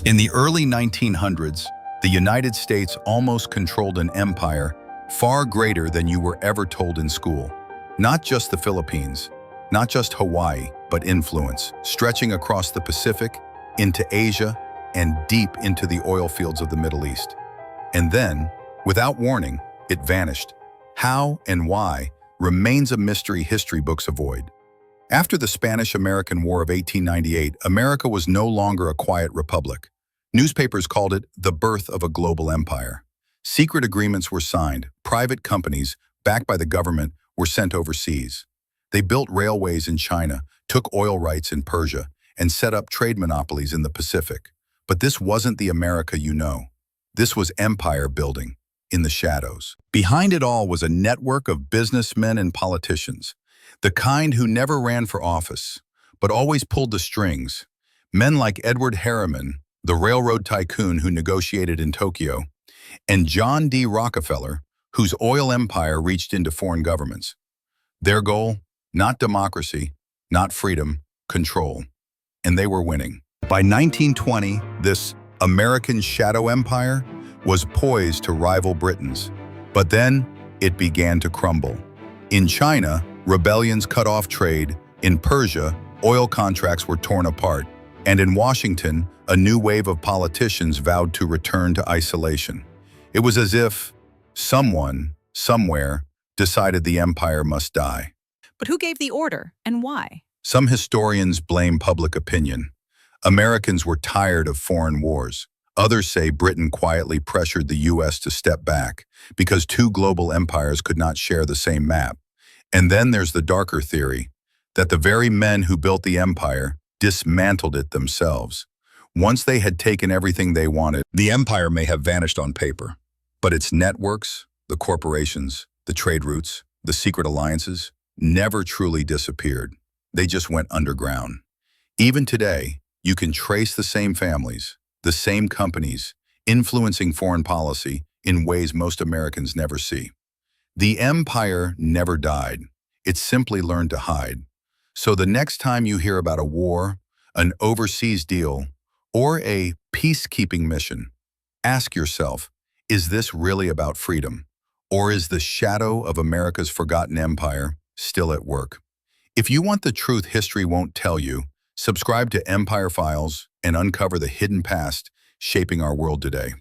In the early 1900s, the United States almost controlled an empire far greater than you were ever told in school. Not just the Philippines, not just Hawaii, but influence, stretching across the Pacific, into Asia, and deep into the oil fields of the Middle East. And then, without warning, it vanished. How and why remains a mystery history books avoid. After the Spanish-American War of 1898, America was no longer a quiet republic. Newspapers called it the birth of a global empire. Secret agreements were signed, private companies, backed by the government, were sent overseas. They built railways in China, took oil rights in Persia, and set up trade monopolies in the Pacific. But this wasn't the America you know. This was empire building, in the shadows. Behind it all was a network of businessmen and politicians, the kind who never ran for office, but always pulled the strings. Men like Edward Harriman, the railroad tycoon who negotiated in Tokyo, and John D. Rockefeller, whose oil empire reached into foreign governments. Their goal? Not democracy, not freedom, control. And they were winning. By 1920, this American shadow empire was poised to rival Britain's. But then, it began to crumble. In China, rebellions cut off trade. In Persia, oil contracts were torn apart. And in Washington, a new wave of politicians vowed to return to isolation. It was as if someone, somewhere, decided the empire must die. But who gave the order and why? Some historians blame public opinion. Americans were tired of foreign wars. Others say Britain quietly pressured the U.S. to step back because two global empires could not share the same map. And then there's the darker theory that the very men who built the empire dismantled it themselves. Once they had taken everything they wanted, the empire may have vanished on paper. But its networks, the corporations, the trade routes, the secret alliances, never truly disappeared. They just went underground. Even today, you can trace the same families, the same companies, influencing foreign policy in ways most Americans never see. The empire never died. It simply learned to hide. So the next time you hear about a war, an overseas deal, or a peacekeeping mission, ask yourself, is this really about freedom? Or is the shadow of America's forgotten empire still at work? If you want the truth history won't tell you, subscribe to Empire Files and uncover the hidden past shaping our world today.